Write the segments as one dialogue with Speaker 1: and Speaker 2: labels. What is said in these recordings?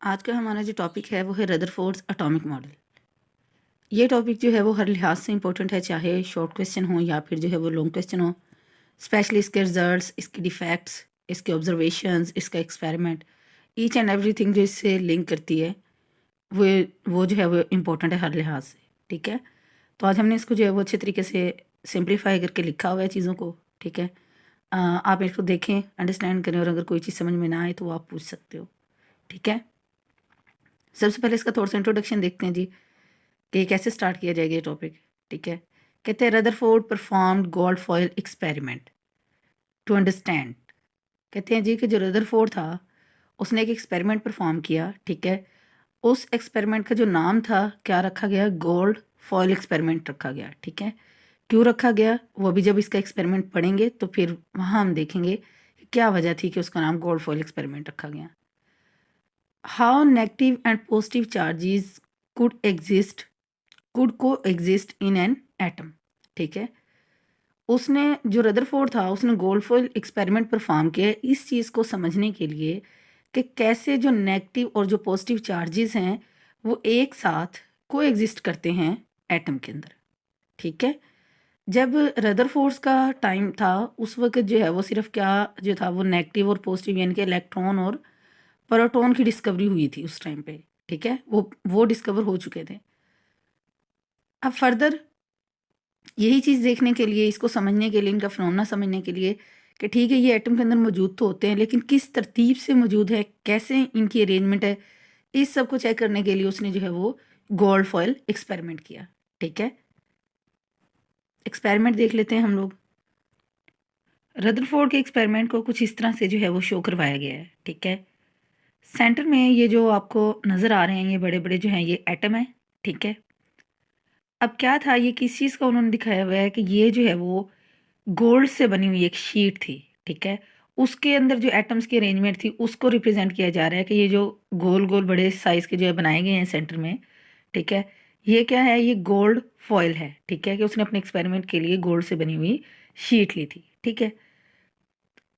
Speaker 1: आज का हमारा जो टॉपिक है वो है रदरफोर्ड्स एटॉमिक मॉडल। ये टॉपिक जो है वो हर लिहाज से इम्पोर्टेंट है, चाहे शॉर्ट क्वेश्चन हो या फिर जो है वो लॉन्ग क्वेश्चन हो। स्पेशली इसके रिजल्ट्स, इसके डिफेक्ट्स, इसके ऑब्जर्वेशंस, इसका एक्सपेरिमेंट, ईच एंड एवरीथिंग जो इससे लिंक करती है वो जो है वो इम्पोर्टेंट है हर लिहाज से। ठीक है, तो आज हमने इसको जो है वो अच्छे तरीके से सिंप्लीफाई करके लिखा हुआ है चीज़ों को। ठीक है, आप इसको देखें, अंडरस्टैंड करें और अगर कोई चीज़ समझ में ना आए तो वो आप पूछ सकते हो। ठीक है, सबसे पहले इसका थोड़ा सा इंट्रोडक्शन देखते हैं जी कि कैसे स्टार्ट किया जाएगा ये टॉपिक। ठीक है, कहते हैं Rutherford performed gold foil experiment to understand. कहते हैं जी कि जो रदरफोर्ड था उसने एक एक्सपेरिमेंट परफॉर्म किया। ठीक है, उस एक्सपेरिमेंट का जो नाम था क्या रखा गया, गोल्ड फॉयल एक्सपेरिमेंट रखा गया। ठीक है, क्यों रखा गया वो भी जब इसका एक्सपेरिमेंट पढ़ेंगे तो फिर वहाँ हम देखेंगे कि क्या वजह थी कि उसका नाम गोल्ड फॉयल एक्सपेरिमेंट रखा गया। How negative and positive charges could को एग्जिस्ट इन एन एटम। ठीक है, उसने जो रदरफोर्ड था उसने गोल्डफॉयल एक्सपेरिमेंट परफॉर्म किया इस चीज़ को समझने के लिए कि कैसे जो नेगेटिव और जो पॉजिटिव चार्जेस हैं वो एक साथ को एग्जिस्ट करते हैं एटम के अंदर। ठीक है, जब रदरफोर्ड्स का टाइम था उस वक्त जो है वो सिर्फ क्या जो था वो नेगेटिव और पॉजिटिव यानी कि इलेक्ट्रॉन और प्रोटॉन की डिस्कवरी हुई थी उस टाइम पे। ठीक है, वो डिस्कवर हो चुके थे। अब फर्दर यही चीज़ देखने के लिए, इसको समझने के लिए, इनका फिनोमेना समझने के लिए कि ठीक है ये एटम के अंदर मौजूद तो होते हैं लेकिन किस तरतीब से मौजूद है, कैसे इनकी अरेंजमेंट है, इस सब को चेक करने के लिए उसने जो है वो गोल्ड फॉयल एक्सपेरिमेंट किया। ठीक है, एक्सपेरिमेंट देख लेते हैं हम लोग। रदरफोर्ड के एक्सपेरिमेंट को कुछ इस तरह से जो है वो शो करवाया गया है। ठीक है, सेंटर में ये जो आपको नज़र आ रहे हैं ये बड़े बड़े जो हैं ये एटम है। ठीक है, अब क्या था, ये किस चीज़ का उन्होंने दिखाया हुआ है कि ये जो है वो गोल्ड से बनी हुई एक शीट थी। ठीक है, उसके अंदर जो एटम्स की अरेंजमेंट थी उसको रिप्रेजेंट किया जा रहा है कि ये जो गोल गोल बड़े साइज़ के जो है बनाए गए हैं सेंटर में। ठीक है, ये क्या है, ये गोल्ड फॉयल है। ठीक है, कि उसने अपने एक्सपेरिमेंट के लिए गोल्ड से बनी हुई शीट ली थी। ठीक है,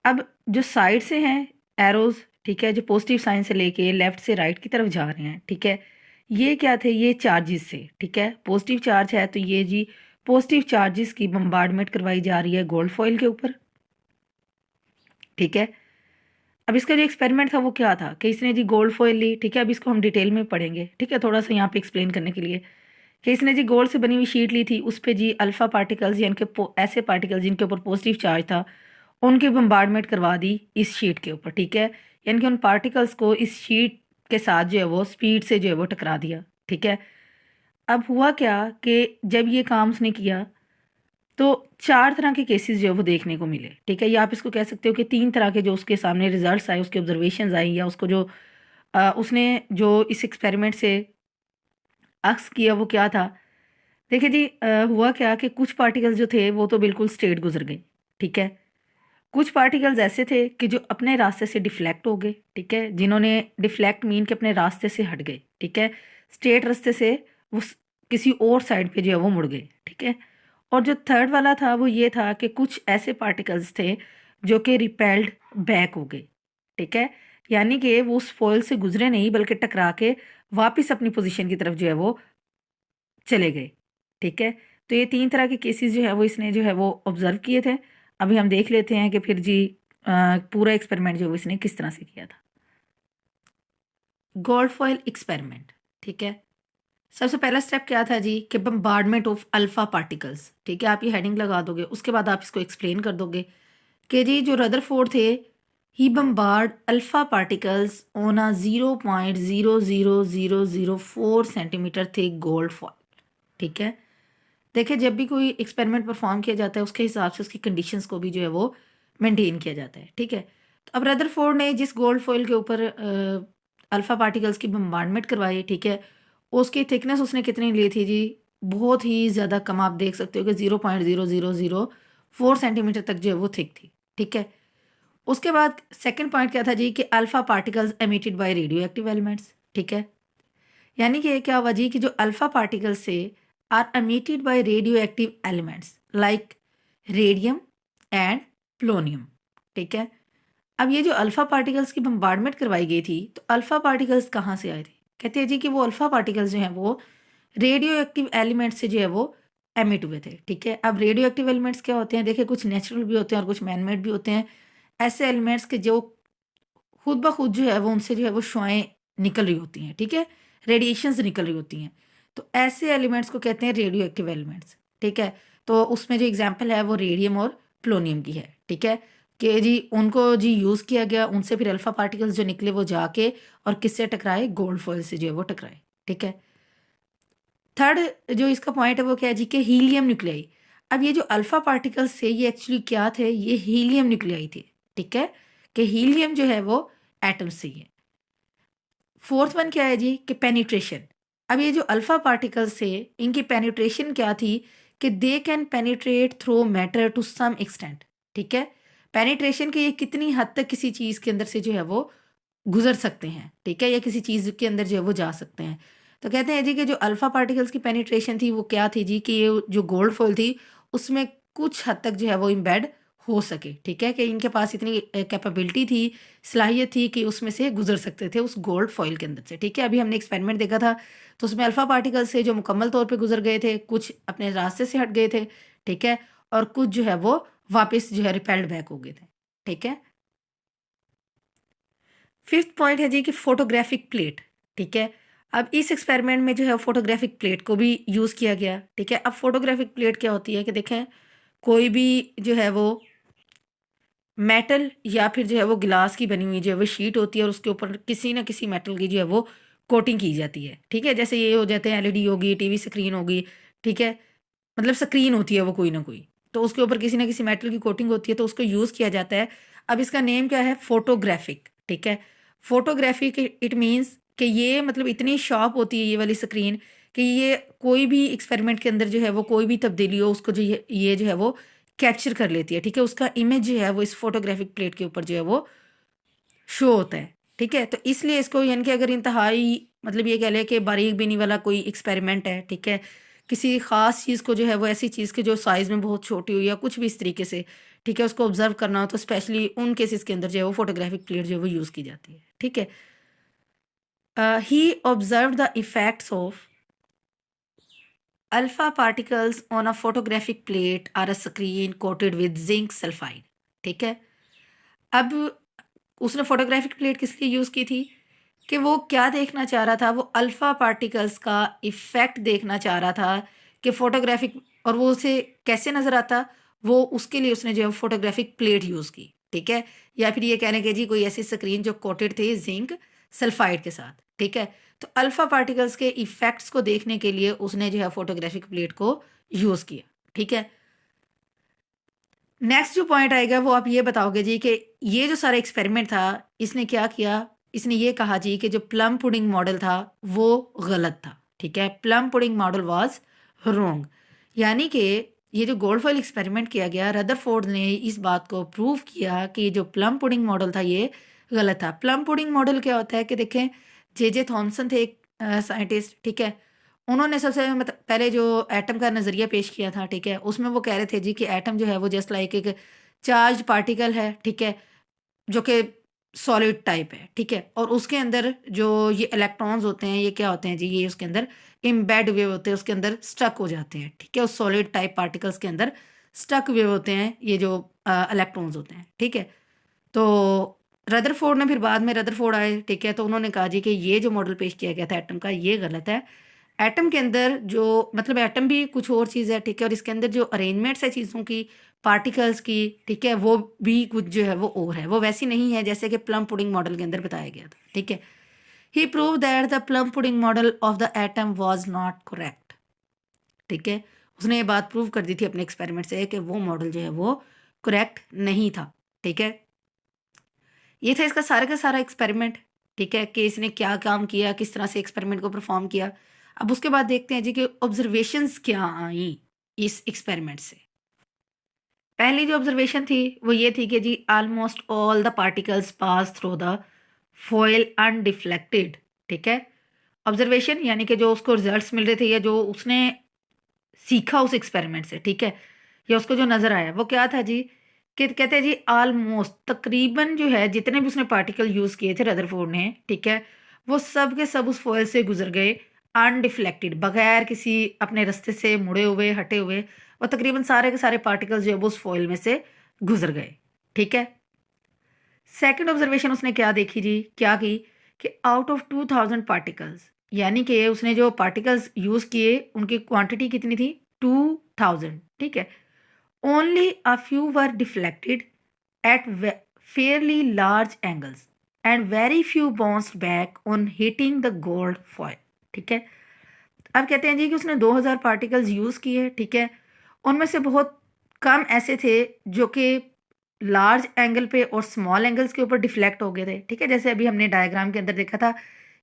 Speaker 1: अब जो साइड से हैं एरोज, ठीक है, जो पॉजिटिव साइन से लेके लेफ्ट से राइट की तरफ जा रहे हैं। ठीक है, ये क्या थे, ये चार्जेस से। ठीक है, पॉजिटिव चार्ज है तो ये जी पॉजिटिव चार्जेस की बम्बार्डमेंट करवाई जा रही है गोल्ड फॉयल के ऊपर। ठीक है, अब इसका जो एक्सपेरिमेंट था वो क्या था कि इसने जी गोल्ड फॉयल ली। ठीक है, अब इसको हम डिटेल में पढ़ेंगे। ठीक है, थोड़ा सा यहाँ पे एक्सप्लेन करने के लिए कि इसने जी गोल्ड से बनी हुई शीट ली थी, उस पे जी अल्फा पार्टिकल्स यानी कि ऐसे पार्टिकल्स जिनके ऊपर पॉजिटिव चार्ज था उनकी बम्बार्डमेंट करवा दी इस शीट के ऊपर। ठीक है, यानी कि उन पार्टिकल्स को इस शीट के साथ जो है वो स्पीड से जो है वो टकरा दिया। ठीक है, अब हुआ क्या कि जब ये काम उसने किया तो चार तरह के केसेस जो है वो देखने को मिले। ठीक है, या आप इसको कह सकते हो कि तीन तरह के जो उसके सामने रिजल्ट्स आए, उसके ऑब्जर्वेशंस आई, या उसको जो उसने जो इस एक्सपेरिमेंट से अक्स किया वो क्या था। देखिए जी, हुआ क्या कि कुछ पार्टिकल्स जो थे वो तो बिल्कुल स्ट्रेट गुजर गए। ठीक है, कुछ पार्टिकल्स ऐसे थे कि जो अपने रास्ते से डिफ्लेक्ट हो गए। ठीक है, जिन्होंने डिफ्लेक्ट मीन के अपने रास्ते से हट गए। ठीक है, स्ट्रेट रास्ते से वो किसी और साइड पे जो है वो मुड़ गए। ठीक है, और जो थर्ड वाला था वो ये था कि कुछ ऐसे पार्टिकल्स थे जो कि रिपेल्ड बैक हो गए। ठीक है, यानी कि वो उस फॉयल से गुजरे नहीं बल्कि टकरा के वापस अपनी पोजीशन की तरफ जो है वो चले गए। ठीक है, तो ये तीन तरह के केसेस जो है वो इसने जो है वो ऑब्जर्व किए थे। अभी हम देख लेते हैं कि फिर जी पूरा एक्सपेरिमेंट जो है वो इसने किस तरह से किया था। Gold foil experiment. ठीक है, सबसे पहला स्टेप क्या था जी कि बम्बार्डमेंट ऑफ अल्फा पार्टिकल्स। ठीक है, आप ये हेडिंग लगा दोगे, उसके बाद आप इसको एक्सप्लेन कर दोगे कि जी जो रदरफोर्ड थे he bombard alpha particles on a 0.00004 centimetre थे गोल्ड फॉयल। ठीक है, देखिए जब भी कोई एक्सपेरिमेंट परफॉर्म किया जाता है उसके हिसाब से उसकी कंडीशंस को भी जो है वो मेंटेन किया जाता है। ठीक है, तो अब रदरफोर्ड ने जिस गोल्ड फॉइल के ऊपर अल्फा पार्टिकल्स की बम्बार्डमेंट करवाई। ठीक है, उसकी थिकनेस उसने कितनी ली थी जी, बहुत ही ज़्यादा कम, आप देख सकते हो कि 0.0004 सेंटीमीटर तक जो है वो थिक थी। ठीक है, उसके बाद सेकेंड पॉइंट क्या था जी कि alpha particles emitted by radio active elements. ठीक है, यानी कि क्या हुआ जी कि जो अल्फा पार्टिकल्स से are emitted by radioactive elements like radium and polonium. ठीक है, अब ये जो अल्फ़ा पार्टिकल्स की बम्बार्डमेंट करवाई गई थी, तो अल्फ़ा पार्टिकल्स कहाँ से आए थे? कहते हैं जी कि वो अल्फ़ा पार्टिकल्स जो हैं वो रेडियो एक्टिव एलिमेंट से जो है वो एमिट हुए थे, ठीक है? अब रेडियो एक्टिव एलिमेंट्स क्या होते हैं? देखिए कुछ नेचुरल भी होते हैं और कुछ मैन मेड भी होते हैं। ऐसे एलिमेंट्स के जो खुद ब खुद जो है वो उनसे जो है वो शुआएँ निकल रही होती हैं, ठीक है? रेडिएशंस निकल रही होती हैं। तो ऐसे एलिमेंट्स को कहते हैं रेडियो एक्टिव एलिमेंट्स, ठीक है? तो उसमें जो एग्ज़ाम्पल है वो रेडियम और प्लूटोनियम की है, ठीक है? कि जी उनको जी यूज़ किया गया, उनसे फिर अल्फ़ा पार्टिकल्स जो निकले वो जाके और किससे टकराए? गोल्ड फॉइल से जो है वो टकराए, ठीक है? थर्ड जो इसका पॉइंट है वो क्या है जी कि हीलियम न्यूक्लियाई। अब ये जो अल्फ़ा पार्टिकल्स थे ये एक्चुअली क्या थे? ये हीलियम न्यूक्लियाई थे, ठीक है? कि हीलियम जो है वो एटम्स से ही है। फोर्थ वन क्या है जी कि पेनिट्रेशन। अब ये जो अल्फ़ा पार्टिकल्स थे इनकी पेनिट्रेशन क्या थी कि they can penetrate through matter to some extent, ठीक है? पेनिट्रेशन के ये कितनी हद तक किसी चीज़ के अंदर से जो है वो गुज़र सकते हैं, ठीक है? या किसी चीज़ के अंदर जो है वो जा सकते हैं। तो कहते हैं जी कि जो अल्फ़ा पार्टिकल्स की पेनिट्रेशन थी वो क्या थी जी कि ये जो गोल्ड फॉइल थी उसमें कुछ हद तक जो है वो एम्बेड हो सके, ठीक है? कि इनके पास इतनी कैपेबिलिटी थी, सलाहियत थी कि उसमें से गुज़र सकते थे उस गोल्ड फॉइल के अंदर से, ठीक है? अभी हमने एक्सपेरिमेंट देखा था तो उसमें अल्फ़ा पार्टिकल्स से जो मुकम्मल तौर पे गुज़र गए थे, कुछ अपने रास्ते से हट गए थे, ठीक है? और कुछ जो है वो वापस जो है रिपेल्ड बैक हो गए थे, ठीक है? फिफ्थ पॉइंट है जी कि फोटोग्राफिक प्लेट, ठीक है? अब इस एक्सपेरिमेंट में जो है फोटोग्राफिक प्लेट को भी यूज़ किया गया, ठीक है? अब फोटोग्राफिक प्लेट क्या होती है कि देखें कोई भी जो है वो मेटल या फिर जो है वो ग्लास की बनी हुई जो है वो शीट होती है और उसके ऊपर किसी ना किसी मेटल की जो है वो कोटिंग की जाती है, ठीक है? जैसे ये हो जाते हैं एलईडी होगी, टीवी स्क्रीन होगी, ठीक है? मतलब स्क्रीन होती है वो कोई ना कोई, तो उसके ऊपर किसी ना किसी मेटल की कोटिंग होती है तो उसको यूज़ किया जाता है। अब इसका नेम क्या है? फोटोग्राफिक, ठीक है? फोटोग्राफिक इट मीन्स कि ये मतलब इतनी शार्प होती है ये वाली स्क्रीन कि ये कोई भी एक्सपेरिमेंट के अंदर जो है वो कोई भी तब्दीली हो उसको जो ये जो है वो कैप्चर कर लेती है, ठीक है? उसका इमेज जो है वो इस फोटोग्राफिक प्लेट के ऊपर जो है वो शो होता है, ठीक है? तो इसलिए इसको यानी कि अगर इंतहाई मतलब ये कह लें कि बारीक बीनी वाला कोई एक्सपेरिमेंट है, ठीक है? किसी ख़ास चीज़ को जो है वो ऐसी चीज़ की जो साइज़ में बहुत छोटी हो या कुछ भी इस तरीके से, ठीक है? उसको ऑब्ज़र्व करना हो तो स्पेशली उन केसेस के अंदर जो है वो फोटोग्राफिक प्लेट जो है वो यूज़ की जाती है, ठीक है? He observed the effects of alpha particles on a photographic plate or a screen coated with zinc sulphide, ठीक है? अब उसने फोटोग्राफिक प्लेट किस लिए यूज़ की थी? कि वो क्या देखना चाह रहा था? वो अल्फ़ा पार्टिकल्स का इफ़ेक्ट देखना चाह रहा था कि फ़ोटोग्राफ़िक और वो उसे कैसे नज़र आता? वो उसके लिए उसने जो है फ़ोटोग्राफ़िक प्लेट यूज़ की, ठीक है? या फिर ये कह लें कि जी कोई ऐसी स्क्रीन जो कोटेड थी ज़िंक सल्फ़ाइड के साथ, ठीक है? तो अल्फ़ा पार्टिकल्स के इफ़ेक्ट्स को देखने के लिए उसने जो है फ़ोटोग्राफ़िक प्लेट को यूज़ किया, ठीक है? नेक्स्ट जो पॉइंट आएगा वो आप ये बताओगे जी कि ये जो सारा एक्सपेरिमेंट था, इसने क्या किया? इसने ये कहा जी कि जो प्लम पुडिंग मॉडल था, वो गलत था, ठीक है? Plum pudding model was wrong. यानी कि ये जो गोल्डफॉयल एक्सपेरिमेंट किया गया, रदरफोर्ड ने इस बात को प्रूव किया कि ये जो प्लम पुडिंग मॉडल था, ये गलत था। प्लम पुडिंग मॉडल क्या होता है कि देखें, जे थॉमसन थे एक साइंटिस्ट, ठीक है? उन्होंने सबसे मतलब पहले जो एटम का नज़रिया पेश किया था, ठीक है? उसमें वो कह रहे थे जी कि एटम जो है वो जस्ट लाइक एक चार्ज्ड पार्टिकल है, ठीक है? जो कि सॉलिड टाइप है, ठीक है? और उसके अंदर जो ये इलेक्ट्रॉन्स होते हैं, ये क्या होते हैं जी? ये उसके अंदर एम्बेड हुए होते हैं, उसके अंदर स्टक हो जाते हैं, ठीक है? उस सॉलिड टाइप पार्टिकल्स के अंदर स्टक हुए होते हैं ये जो इलेक्ट्रॉन्स होते हैं, ठीक है? तो रदरफोर्ड ने फिर बाद में रदरफोर्ड आए, ठीक है? तो उन्होंने कहा जी कि ये जो मॉडल पेश किया गया था एटम का, ये गलत है। एटम के अंदर जो मतलब एटम भी कुछ और चीज़ है, ठीक है? और इसके अंदर जो अरेंजमेंट्स है चीज़ों की, पार्टिकल्स की, ठीक है? वो भी कुछ जो है वो और है, वो वैसी नहीं है जैसे कि प्लम पुडिंग मॉडल के अंदर बताया गया था, ठीक है? He prove that the plum pudding model of the atom was not correct, ठीक है? उसने ये बात प्रूव कर दी थी अपने एक्सपेरिमेंट से कि वो मॉडल जो है वो करेक्ट नहीं था, ठीक है? ये था इसका सारा का सारा एक्सपेरिमेंट, ठीक है? कि इसने क्या काम किया, किस तरह से एक्सपेरिमेंट को परफॉर्म किया। अब उसके बाद देखते हैं जी कि ऑब्जर्वेशंस क्या आई इस एक्सपेरिमेंट से। पहली जो ऑब्जर्वेशन थी वो ये थी कि जी almost all the particles pass through the foil undeflected, ठीक है? ऑब्जर्वेशन यानी कि जो उसको रिजल्ट्स मिल रहे थे या जो उसने सीखा उस एक्सपेरिमेंट से, ठीक है? या उसको जो नज़र आया वो क्या था जी कि कहते हैं जी ऑलमोस्ट तकरीबन जो है जितने भी उसने पार्टिकल यूज़ किए थे रदरफोर्ड ने, ठीक है, वो सब के सब उस फॉयल से गुजर गए अनडिफ्लेक्टेड, बगैर किसी अपने रास्ते से मुड़े हुए हटे हुए, और तकरीबन सारे के सारे पार्टिकल्स जो है वो उस फॉयल में से गुजर गए। ठीक है। सेकंड ऑब्जर्वेशन उसने क्या देखी जी, क्या की कि आउट ऑफ 2000 पार्टिकल्स, यानी कि उसने जो पार्टिकल्स यूज़ किए उनकी क्वांटिटी कितनी थी, 2000। ठीक है। Only a few were deflected at fairly large angles and very few bounced back on hitting the gold foil। ठीक है। अब कहते हैं जी कि उसने 2000 पार्टिकल्स यूज़ किए, ठीक है, उनमें से बहुत कम ऐसे थे जो कि लार्ज एंगल पे और स्मॉल एंगल्स के ऊपर डिफ्लेक्ट हो गए थे। ठीक है, जैसे अभी हमने डायग्राम के अंदर देखा था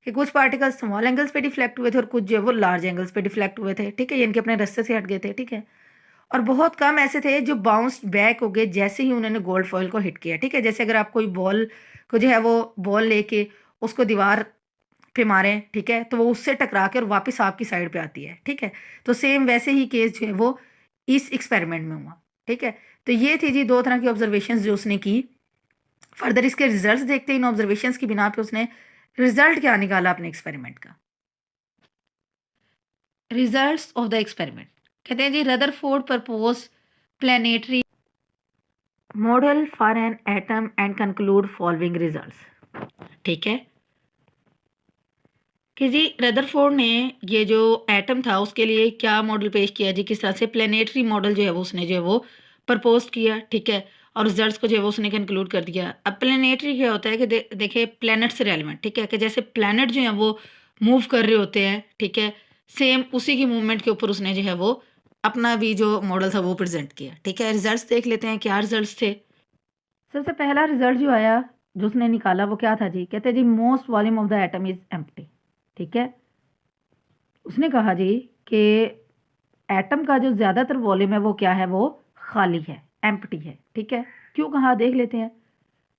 Speaker 1: कि कुछ पार्टिकल्स स्मॉल एंगल्स पे डिफ्लेक्ट हुए थे और कुछ जो है वो लार्ज एंगल्स पे डिफ्लेक्ट हुए थे। ठीक है, इनके अपने रास्ते से हट गए थे। ठीक है, और बहुत कम ऐसे थे जो बाउंस्ड बैक हो गए जैसे ही उन्होंने गोल्ड फॉइल को हिट किया। ठीक है, जैसे अगर आप कोई बॉल को जो है वो बॉल लेके उसको दीवार पे मारें, ठीक है, तो वो उससे टकरा के और वापस आपकी साइड पे आती है। ठीक है, तो सेम वैसे ही केस जो है वो इस एक्सपेरिमेंट में हुआ। ठीक है, तो ये थी जी दो तरह की ऑब्जर्वेशंस जो उसने की। फर्दर इसके रिजल्ट्स देखते हैं, इन ऑब्जर्वेशंस की बिना पे उसने रिजल्ट क्या निकाला अपने एक्सपेरिमेंट का। रिजल्ट्स ऑफ द एक्सपेरिमेंट, कहते हैं जी Rutherford propose planetary model for an atom and conclude following results. ठीक है, कि जी रदरफोर्ड ने ये जो एटम था उसके लिए क्या मॉडल पेश किया जी, किस तरह से प्लानिटरी मॉडल जो है वो उसने जो है वो प्रपोज किया। ठीक है, और रिजल्ट्स को जो है वो उसने कंक्लूड कर दिया। अब प्लानिटरी क्या होता है कि देखिए प्लैनेट से रेलिवेंट, ठीक है, कि जैसे प्लैनेट जो है वो मूव कर रहे होते हैं, ठीक है, सेम उसी की मूवमेंट के ऊपर उसने जो है वो अपना भी जो मॉडल था वो प्रेजेंट किया। ठीक है, रिजल्ट्स देख लेते हैं क्या रिजल्ट्स थे। सबसे पहला रिजल्ट जो आया जो उसने निकाला वो क्या था जी, कहते हैं जी most volume of the atom is empty. ठीक है, उसने कहा जी कि एटम का जो ज़्यादातर वॉल्यूम है वो क्या है, वो खाली है, एम्प्टी है। ठीक है, क्यों कहा देख लेते हैं।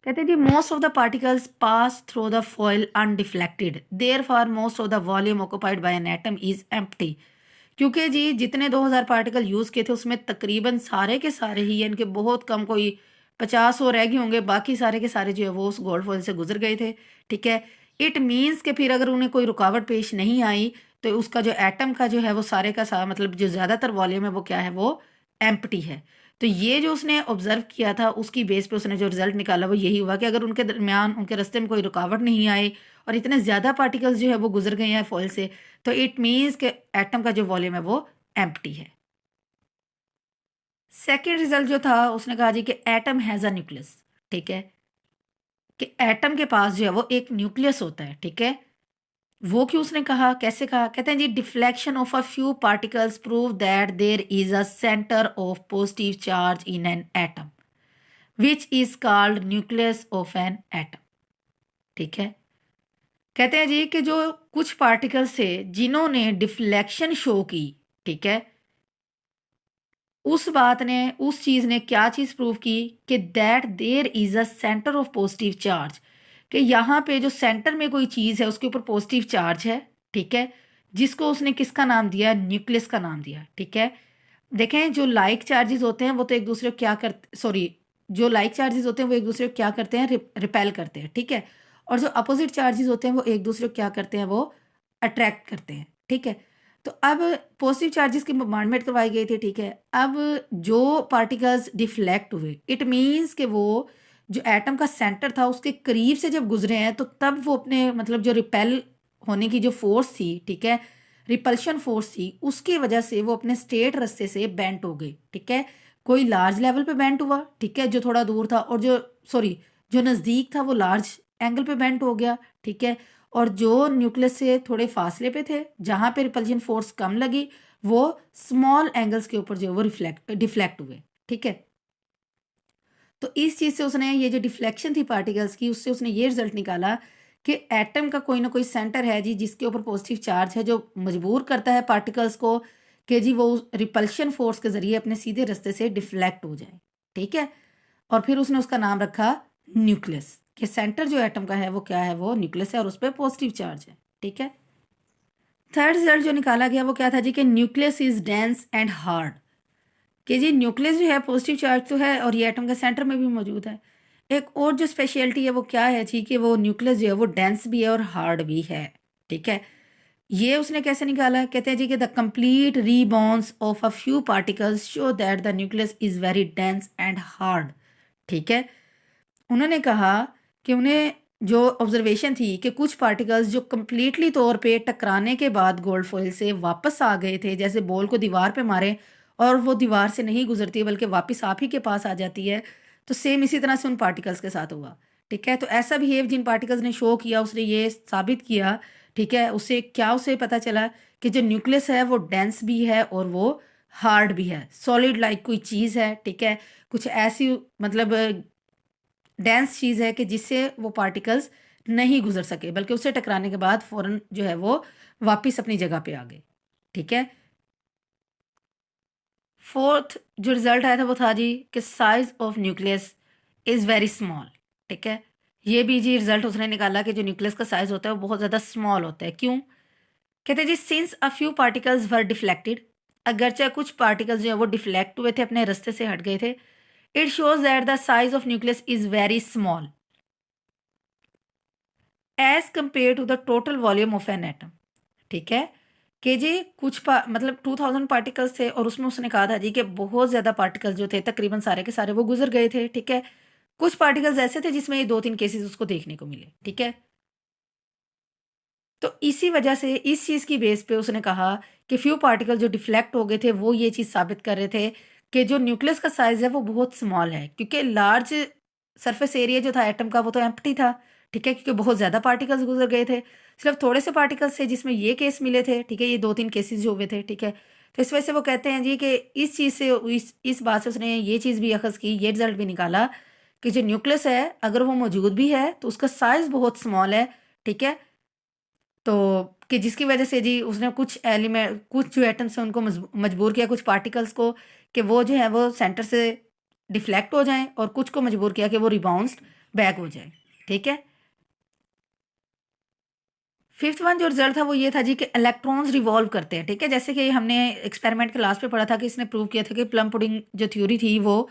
Speaker 1: कहते हैं जी most of the particles pass through the foil undeflected, therefore most of the volume occupied by an atom is empty. क्योंकि जी जितने 2000 पार्टिकल यूज़ किए थे उसमें तकरीबन सारे के सारे ही, इनके बहुत कम, कोई 50 और रह गए होंगे, बाकी सारे के सारे जो है वो उस गोल्ड फॉइल से गुजर गए थे। ठीक है, इट मीन्स कि फिर अगर उन्हें कोई रुकावट पेश नहीं आई तो उसका जो एटम का जो है वो सारे का सारा, मतलब जो ज़्यादातर वॉल्यूम है वो क्या है, वो एम्प्टी है। तो ये जो उसने ऑब्जर्व किया था उसकी बेस पे उसने जो रिजल्ट निकाला वो यही हुआ कि अगर उनके दरमियान, उनके रास्ते में कोई रुकावट नहीं आई और इतने ज़्यादा पार्टिकल्स जो है वो गुजर गए हैं फॉइल से, तो इट मीन्स कि एटम का जो वॉल्यूम है वो एम्प्टी है। सेकेंड रिजल्ट जो था उसने कहा जी कि एटम हैज़ अ न्यूक्लियस। ठीक है, कि एटम के पास जो है वो एक न्यूक्लियस होता है। ठीक है, वो क्यों उसने कहा, कैसे कहा, कहते हैं जी deflection of a few particles prove that there is a centre of positive charge in an atom which is called nucleus of an atom. ठीक है, कहते हैं जी कि जो कुछ पार्टिकल्स थे जिन्होंने डिफ्लेक्शन शो की, ठीक है, उस बात ने, उस चीज़ ने क्या चीज़ प्रूव की कि that there is a centre of positive charge, कि यहाँ पे जो सेंटर में कोई चीज़ है उसके ऊपर पॉजिटिव चार्ज है। ठीक है, जिसको उसने किसका नाम दिया, न्यूक्लियस का नाम दिया। ठीक है, देखें जो लाइक चार्जेस होते हैं वो तो एक दूसरे को क्या करते, सॉरी, जो लाइक चार्जेस होते हैं वो एक दूसरे को क्या करते हैं, रिपेल करते हैं। ठीक है, और जो अपोजिट चार्जेस होते हैं वो एक दूसरे को क्या करते हैं, वो अट्रैक्ट करते हैं। ठीक है, तो अब पॉजिटिव चार्जेस की बॉम्बार्डमेंट करवाई गई थी। ठीक है, अब जो पार्टिकल्स डिफ्लेक्ट हुए, इट मीन्स कि वो जो एटम का सेंटर था उसके करीब से जब गुजरे हैं तो तब वो अपने, मतलब जो रिपेल होने की जो फोर्स थी, ठीक है, रिपल्शन फोर्स थी, उसकी वजह से वो अपने स्ट्रेट रास्ते से बेंट हो गई। ठीक है, कोई लार्ज लेवल पे बेंट हुआ, ठीक है, जो थोड़ा दूर था, और जो, सॉरी, जो नज़दीक था वो लार्ज एंगल पे बेंट हो गया। ठीक है, और जो न्यूक्लियस से थोड़े फासले पे थे जहाँ पे रिपल्शन फोर्स कम लगी वो स्मॉल एंगल्स के ऊपर जो वो डिफ्लेक्ट हुए। ठीक है, तो इस चीज़ से उसने ये जो डिफ्लेक्शन थी पार्टिकल्स की उससे उसने ये रिजल्ट निकाला कि एटम का कोई ना कोई सेंटर है जी जिसके ऊपर पॉजिटिव चार्ज है जो मजबूर करता है पार्टिकल्स को कि जी वो रिपल्शन फोर्स के ज़रिए अपने सीधे रास्ते से डिफ्लेक्ट हो जाए। ठीक है, और फिर उसने उसका नाम रखा न्यूक्लियस, कि सेंटर जो एटम का है वो क्या है, वो न्यूक्लियस है और उस पर पॉजिटिव चार्ज है। ठीक है, थर्ड रिजल्ट जो निकाला गया वो क्या था जी कि nucleus is dense and hard. कि जी न्यूक्लियस जो है पॉजिटिव चार्ज तो है और ये एटम के सेंटर में भी मौजूद है। एक और जो स्पेशलिटी है वो क्या है जी कि वो न्यूक्लियस जो है वो डेंस भी है और हार्ड भी है, ठीक है। ये उसने कैसे निकाला? कहते हैं जी कि the complete rebounce of a few particles show that the nucleus is very dense and hard, ठीक है। उन्होंने कहा कि उन्हें जो ऑब्जर्वेशन थी कि कुछ पार्टिकल्स जो कंप्लीटली तौर पे टकराने के बाद गोल्ड फॉइल से वापस आ गए थे, जैसे बॉल को दीवार पे मारे और वो दीवार से नहीं गुजरती बल्कि वापस आप ही के पास आ जाती है, तो सेम इसी तरह से उन पार्टिकल्स के साथ हुआ, ठीक है। तो ऐसा बिहेव जिन पार्टिकल्स ने शो किया उसने ये साबित किया, ठीक है। उससे क्या उसे पता चला कि जो न्यूक्लियस है वो डेंस भी है और वो हार्ड भी है, सॉलिड लाइक कोई चीज़ है, ठीक है। कुछ ऐसी मतलब डेंस चीज़ है कि जिससे वो पार्टिकल्स नहीं गुजर सके बल्कि उससे टकराने के बाद फ़ौरन जो है वो वापस अपनी जगह पे आ गए, ठीक है। फोर्थ जो रिजल्ट आया था वो था जी कि size of nucleus is very small, ठीक है। ये भी जी रिजल्ट उसने निकाला कि जो न्यूक्लियस का साइज होता है वो बहुत ज़्यादा स्मॉल होता है। क्यों? कहते हैं जी since a few particles were deflected, अगरचे कुछ पार्टिकल्स जो है वो डिफ्लेक्ट हुए थे, अपने रास्ते से हट गए थे, it shows that the size of nucleus is very small as compare to the total volume of an atom, ठीक है। कि जी मतलब 2000 पार्टिकल्स थे और उसमें उसने कहा था जी कि बहुत ज़्यादा पार्टिकल्स जो थे तकरीबन सारे के सारे वो गुजर गए थे, ठीक है। कुछ पार्टिकल्स ऐसे थे जिसमें ये 2-3 केसेस उसको देखने को मिले, ठीक है। तो इसी वजह से इस चीज़ की बेस पे उसने कहा कि फ्यू पार्टिकल जो डिफ्लेक्ट हो गए थे वो ये चीज़ साबित कर रहे थे कि जो न्यूक्लियस का साइज़ है वो बहुत स्मॉल है, क्योंकि लार्ज सरफेस एरिया जो था एटम का वो तो एम्प्टी था, ठीक है, क्योंकि बहुत ज़्यादा पार्टिकल्स गुजर गए थे। सिर्फ थोड़े से पार्टिकल्स थे जिसमें ये केस मिले थे, ठीक है, ये 2-3 केसेस जो हुए थे, ठीक है। तो इस वजह से वो कहते हैं जी कि इस चीज़ से इस बात से उसने ये चीज़ भी अखज़ की, ये रिज़ल्ट भी निकाला कि जो न्यूक्लियस है अगर वो मौजूद भी है तो उसका साइज़ बहुत स्मॉल है, ठीक है। तो कि जिसकी वजह से जी उसने कुछ जो एटम्स हैं उनको मजबूर किया, कुछ पार्टिकल्स को, कि वो जो है वो सेंटर से डिफ्लेक्ट हो जाएं और कुछ को मजबूर किया कि वो रिबाउंस बैक हो जाए, ठीक है। फिफ्थ वन जो रिजल्ट था वो ये था जी कि इलेक्ट्रॉन्स रिवॉल्व करते हैं, ठीक है। जैसे कि हमने एक्सपेरिमेंट के लास्ट पे पढ़ा था कि इसने प्रूव किया था कि प्लम पुडिंग जो थ्योरी थी वो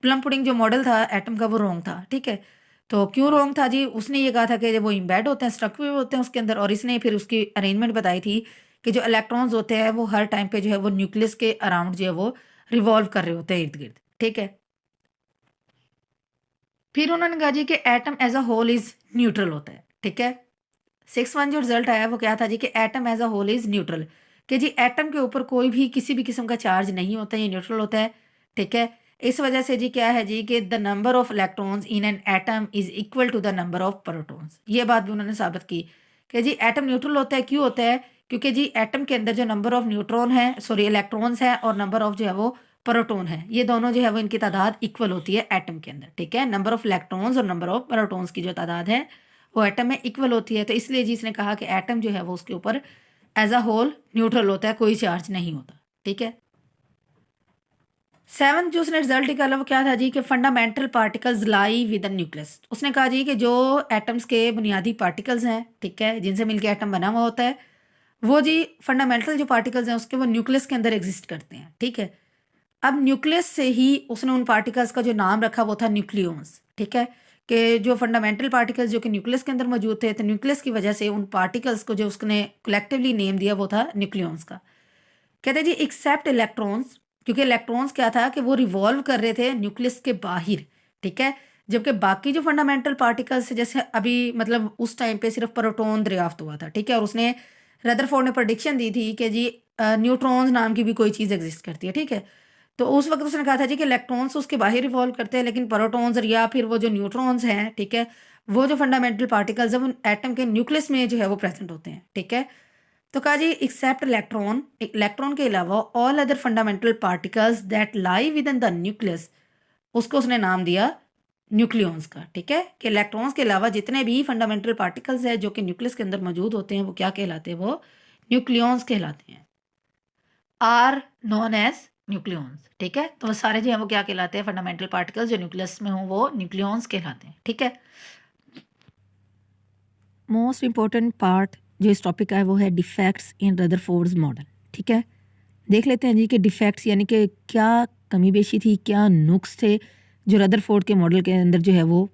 Speaker 1: प्लम पुडिंग जो मॉडल था एटम का वो रॉन्ग था, ठीक है। तो क्यों रॉन्ग था जी? उसने ये कहा था कि वो इम्बेड होते हैं, स्टक हुए होते हैं उसके अंदर, और इसने फिर उसकी अरेंजमेंट बताई थी कि जो इलेक्ट्रॉन्स होते हैं वो हर टाइम पे जो है वो न्यूक्लियस के अराउंड जो है वो रिवॉल्व कर रहे होते हैं इर्द गिर्द, ठीक है। फिर उन्होंने कहा जी कि atom as a whole is neutral होता है, ठीक है। सिक्स वन जो रिजल्ट आया वो क्या था जी कि atom as a whole is neutral, कि जी एटम के ऊपर कोई भी किसी भी किस्म का चार्ज नहीं होता, ये न्यूट्रल होता है, ठीक है। इस वजह से जी क्या है जी कि the number of electrons in an atom is equal to the number of protons, ये बात भी उन्होंने साबित की कि जी एटम न्यूट्रल होता है। क्यों होता है? क्योंकि जी एटम के अंदर जो नंबर ऑफ न्यूट्रॉन है, सॉरी इलेक्ट्रॉन्स है, और नंबर ऑफ जो है वो प्रोटॉन है, ये दोनों जो है वो इनकी तादाद इक्वल होती है एटम के अंदर, ठीक है। नंबर ऑफ इलेक्ट्रॉन्स और नंबर ऑफ प्रोटॉन्स की जो तादाद है वो एटम में इक्वल होती है। तो इसलिए जी इसने कहा कि एटम जो है वो उसके ऊपर एज अ होल न्यूट्रल होता है, कोई चार्ज नहीं होता, ठीक है। सेवन्थ जो उसने रिजल्ट निकाला वो क्या था जी कि fundamental particles lie with the nucleus. उसने कहा जी कि जो एटम्स के बुनियादी पार्टिकल्स हैं, ठीक है, जिनसे मिलकर एटम बना हुआ होता है, वो जी फंडामेंटल जो पार्टिकल्स हैं उसके वो न्यूक्लियस के अंदर एग्जिस्ट करते हैं, ठीक है। अब न्यूक्लियस से ही उसने उन पार्टिकल्स का जो नाम रखा वो था न्यूक्लियॉन्स, ठीक है। कि जो फंडामेंटल पार्टिकल्स जो कि न्यूक्लियस के अंदर मौजूद थे, तो न्यूक्लियस की वजह से उन पार्टिकल्स को जो उसने कलेक्टिवली नेम दिया वो था न्यूक्लियॉन्स का। कहते हैं जी एक्सेप्ट इलेक्ट्रॉन्स, क्योंकि इलेक्ट्रॉन्स क्या था कि वो रिवॉल्व कर रहे थे न्यूक्लियस के बाहर, ठीक है। जबकि बाकी जो फंडामेंटल पार्टिकल्स जैसे अभी मतलब उस टाइम पे सिर्फ प्रोटॉन दरियाफ्त हुआ था, ठीक है। और उसने रदरफोर्ड ने प्रेडिक्शन दी थी कि जी न्यूट्रॉन्स नाम की भी कोई चीज़ एग्जिस्ट करती है, ठीक है। तो उस वक्त उसने कहा था जी कि इलेक्ट्रॉन्स उसके बाहर रिवॉल्व करते हैं, लेकिन प्रोटॉन्स या फिर वो जो न्यूट्रॉन्स हैं, ठीक है, वो जो फंडामेंटल पार्टिकल्स हैं वो एटम के न्यूक्लियस में जो है वो प्रेजेंट होते हैं, ठीक है। तो कहा जी एक्सेप्ट इलेक्ट्रॉन, इलेक्ट्रॉन के अलावा all other fundamental particles that lie with in the nucleus, उसको उसने नाम दिया न्यूक्लियॉन्स का, ठीक है। कि इलेक्ट्रॉन्स के अलावा जितने भी फंडामेंटल पार्टिकल्स हैं जो कि न्यूक्लियस के अंदर मौजूद होते हैं वो क्या कहलाते हैं? वो न्यूक्लियॉन्स कहलाते हैं, आर नोन एज न्यूक्लियॉन्स, ठीक है। तो वो सारे जो है वो क्या कहलाते हैं? फंडामेंटल पार्टिकल्स जो न्यूक्लियस में हो वो न्यूक्लियॉन्स कहलाते हैं, ठीक है। मोस्ट इंपॉर्टेंट पार्ट जो इस टॉपिक का है वो है डिफेक्ट्स इन रदरफोर्ड्स मॉडल, ठीक है। देख लेते हैं जी कि डिफेक्ट्स यानी कि क्या कमी बेशी थी, क्या नुक्स थे जो रदरफोर्ड के मॉडल के अंदर जो है वो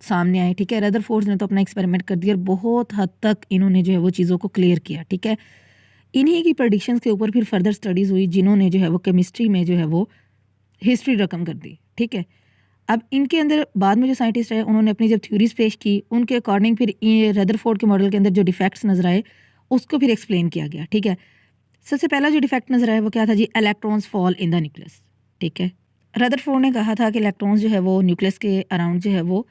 Speaker 1: सामने आए। ठीक है, रदरफोर्ड ने तो अपना एक्सपेरिमेंट कर दिया और बहुत हद तक इन्होंने जो है वो चीज़ों को क्लियर किया। ठीक है, इन्हीं की प्रडिक्शंस के ऊपर फिर फर्दर स्टडीज़ हुई जिन्होंने जो है वो केमिस्ट्री में जो है वो हिस्ट्री रकम कर दी। ठीक है, अब इनके अंदर बाद में जो साइंटिस्ट रहे उन्होंने अपनी जब थ्योरीज पेश की उनके अकॉर्डिंग फिर रदरफोर्ड के मॉडल के अंदर जो डिफेक्ट्स नजर आए उसको फिर एक्सप्लेन किया गया। ठीक है, सबसे पहला जो डिफेक्ट नजर आया वो क्या था जी, electrons fall in the nucleus. ठीक है, रदरफोर्ड ने कहा था कि इलेक्ट्रॉन्स जो है वो न्यूक्लियस के अराउंड जो है वो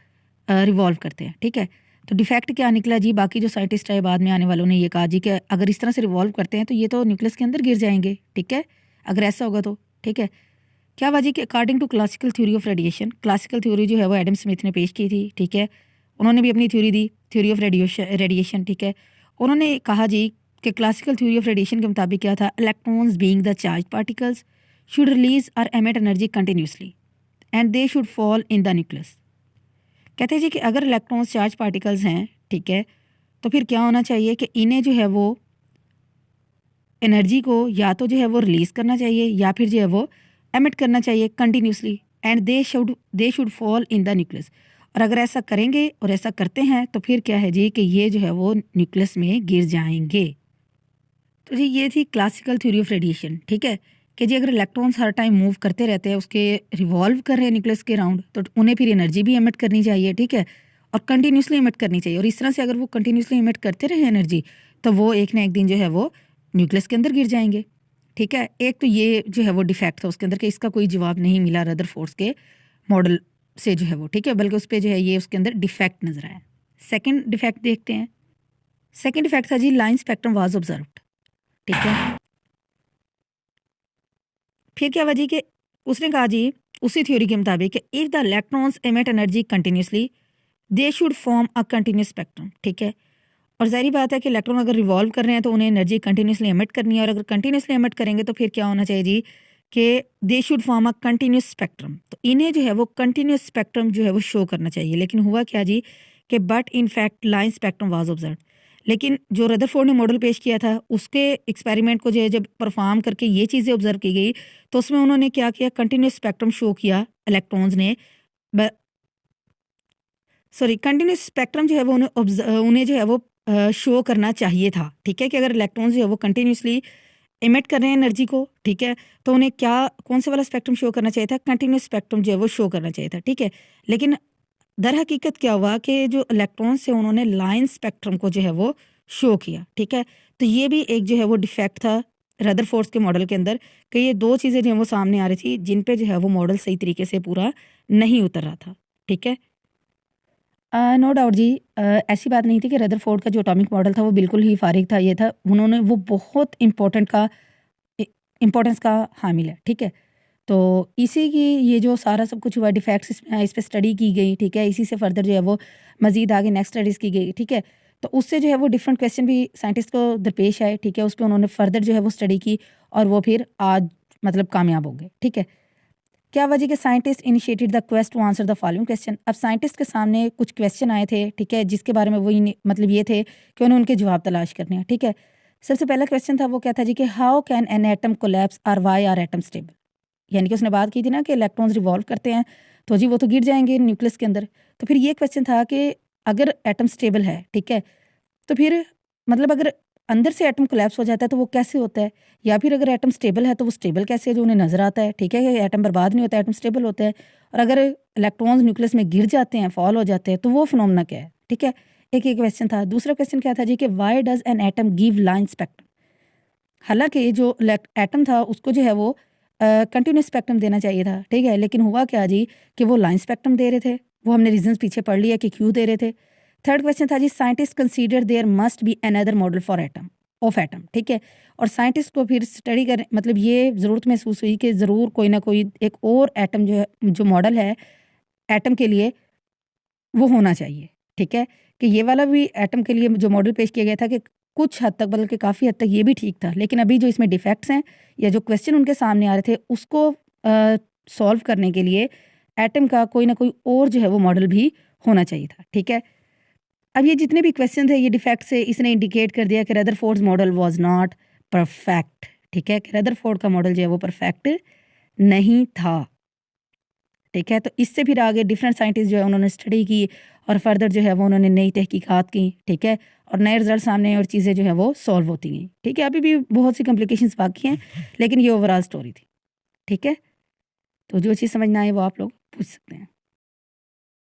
Speaker 1: रिवॉल्व करते हैं। ठीक है, तो डिफेक्ट क्या निकला जी, बाकी जो साइंटिस्ट आए बाद में आने वालों ने ये कहा जी कि अगर इस तरह से रिवॉल्व करते हैं तो ये तो न्यूक्लियस के अंदर गिर जाएंगे। ठीक है, अगर ऐसा होगा तो। ठीक है, क्या वजह कि according to classical theory of radiation, classical theory जो है वो एडम स्मिथ ने पेश की थी। ठीक है, उन्होंने भी अपनी theory the, theory of radiation. ठीक है, उन्होंने कहा जी कि क्लासिकल थ्योरी ऑफ रेडिएशन के मुताबिक क्या था, electrons being the charge particles should release और emit energy continuously and they should fall in the nucleus. कहते हैं जी कि अगर इलेक्ट्रॉन्स चार्ज पार्टिकल्स हैं, ठीक है, तो फिर क्या होना चाहिए कि इन्हें जो है वो एनर्जी को या तो जो है वो रिलीज़ करना चाहिए या फिर जो है वो एमिट करना चाहिए continuously and they should fall in the nucleus. और अगर ऐसा करेंगे और ऐसा करते हैं तो फिर क्या है जी कि ये जो है वो न्यूक्लियस में गिर जाएंगे। तो जी ये थी क्लासिकल थ्योरी ऑफ रेडिएशन। ठीक है, कि जी अगर इलेक्ट्रॉन्स हर टाइम मूव करते रहते हैं, उसके रिवॉल्व कर रहे हैं न्यूक्लियस के राउंड, तो उन्हें फिर एनर्जी भी एमिट करनी चाहिए। ठीक है, और कंटिन्यूसली एमिट करनी चाहिए। और इस तरह से अगर वो कंटिन्यूसली एमिट करते रहे एनर्जी तो वो एक ना एक दिन जो है वो न्यूक्लियस के अंदर गिर जाएंगे। ठीक है, एक तो ये जो है वो डिफेक्ट था उसके अंदर कि इसका कोई जवाब नहीं मिला रदरफोर्ड के मॉडल से जो है वो। ठीक है, बल्कि उस पर जो है ये उसके अंदर डिफेक्ट नजर आया। सेकेंड डिफेक्ट देखते हैं। सेकेंड डिफेक्ट था जी, लाइन स्पेक्ट्रम वाज ऑब्जर्व्ड। ठीक है, फिर क्या वजह कि उसने कहा जी उसी थ्योरी के मुताबिक if the electrons emit energy continuously they should form a continuous spectrum. ठीक है, और ज़ाहिर बात है कि इलेक्ट्रॉन अगर रिवॉल्व कर रहे हैं तो उन्हें एनर्जी कंटिन्यूसली एमिट करनी है, और अगर कंटिन्यूसली एमिट करेंगे तो फिर क्या होना चाहिए जी कि they should form a continuous spectrum. तो इन्हें जो है वो कंटिन्यूस स्पेक्ट्रम जो है वो शो करना चाहिए। लेकिन हुआ क्या जी कि but in fact line spectrum was observe. लेकिन जो रदरफोर्ड ने मॉडल पेश किया था उसके एक्सपेरिमेंट को जो है जब परफॉर्म करके ये चीज़ें ऑब्जर्व की गई तो उसमें उन्होंने क्या किया, कंटिन्यूस स्पेक्ट्रम शो किया इलेक्ट्रॉन्स ने। सॉरी, कंटिन्यूस स्पेक्ट्रम जो है वो उन्हें जो है वो शो करना चाहिए था। ठीक है, कि अगर इलेक्ट्रॉन्स जो है वो कंटिन्यूसली एमिट कर रहे हैं एनर्जी को, ठीक है, तो उन्हें क्या कौन से वाला स्पेक्ट्रम शो करना चाहिए था, कंटिन्यूस स्पेक्ट्रम जो है वो शो करना चाहिए था। ठीक है, लेकिन दर हकीकत क्या हुआ कि जो इलेक्ट्रॉन्स से उन्होंने लाइन स्पेक्ट्रम को जो है वो शो किया। ठीक है, तो ये भी एक जो है वो डिफेक्ट था रदरफोर्ड के मॉडल के अंदर कि ये दो चीज़ें जो है वो सामने आ रही थी जिन पे जो है वो मॉडल सही तरीके से पूरा नहीं उतर रहा था। ठीक है, नो डाउट जी, ऐसी बात नहीं थी कि रदरफोर्ड का जो एटॉमिक मॉडल था वो बिल्कुल ही फारिग था। ये था उन्होंने वो बहुत इम्पोर्टेंस का हामिल है। ठीक है, तो इसी की ये जो सारा सब कुछ हुआ डिफेक्ट्स इस पे स्टडी की गई। ठीक है, इसी से फर्दर जो है वो मज़ीद आगे नेक्स्ट स्टडीज़ की गई। ठीक है, तो उससे जो है वो डिफरेंट क्वेश्चन भी साइंटिस्ट को दरपेश आए। ठीक है, उस पे उन्होंने फर्दर जो है वो स्टडी की और वो फिर आज मतलब कामयाब हो गए। ठीक है, क्या वजह कि scientist initiated the quest to answer the following question. अब साइंटिस्ट के सामने कुछ क्वेश्चन आए थे। ठीक है, जिसके बारे में वो मतलब ये थे कि उन्हें उनके जवाब तलाश करने हैं। ठीक है, सबसे पहला क्वेश्चन था वो क्या था जी कि how can an atom collapse और वाई आर एटम स्टेबल। यानी कि उसने बात की थी ना कि इलेक्ट्रॉन्स रिवॉल्व करते हैं तो जी वो तो गिर जाएंगे न्यूक्लियस के अंदर। तो फिर ये क्वेश्चन था कि अगर एटम स्टेबल है, ठीक है, तो फिर मतलब अगर अंदर से एटम कोलैप्स हो जाता है तो वो कैसे होता है, या फिर अगर एटम स्टेबल है तो वो स्टेबल कैसे है जो उन्हें नजर आता है। ठीक है, कि एटम बर्बाद नहीं होता, एटम स्टेबल होता है। और अगर इलेक्ट्रॉन्स न्यूक्लियस में गिर जाते हैं, फॉल हो जाते हैं, तो वो फिनोमेना क्या है। ठीक है, एक एक क्वेश्चन था। दूसरा क्वेश्चन क्या था जी कि why does an atom give line spectrum. हालांकि जो एटम था उसको जो है वो कंटिन्यूस स्पेक्ट्रम देना चाहिए था। ठीक है, लेकिन हुआ क्या जी कि वो लाइन स्पेक्ट्रम दे रहे थे। वो हमने रीजंस पीछे पढ़ लिया कि क्यों दे रहे थे। थर्ड क्वेश्चन था जी scientist consider there must be another model for atom of atom. ठीक है, और साइंटिस्ट को फिर स्टडी कर मतलब ये ज़रूरत महसूस हुई कि ज़रूर कोई ना कोई एक और एटम जो है जो मॉडल है एटम के लिए वो होना चाहिए। ठीक है, कि ये वाला भी एटम के लिए जो मॉडल पेश किया गया था कि कुछ हद तक बल्कि काफ़ी हद तक ये भी ठीक था, लेकिन अभी जो इसमें डिफेक्ट्स हैं या जो क्वेश्चन उनके सामने आ रहे थे उसको सॉल्व करने के लिए एटम का कोई ना कोई और जो है वो मॉडल भी होना चाहिए था। ठीक है, अब ये जितने भी क्वेश्चन थे ये डिफेक्ट से इसने इंडिकेट कर दिया कि Rutherford's model was not perfect. ठीक है, कि रदरफोर्ड का मॉडल जो है वो परफेक्ट नहीं था। ठीक है, तो इससे फिर आगे डिफरेंट साइंटिस्ट जो है उन्होंने स्टडी की और फर्दर जो है वो उन्होंने नई तहकीकात की। ठीक है, और नए रिजल्ट सामने और चीज़ें जो है वो सॉल्व होती गई। ठीक है, अभी भी बहुत सी कॉम्प्लिकेशंस बाकी हैं, लेकिन ये ओवरऑल स्टोरी थी। ठीक है, तो जो चीज़ समझ ना आए वो आप लोग पूछ सकते हैं।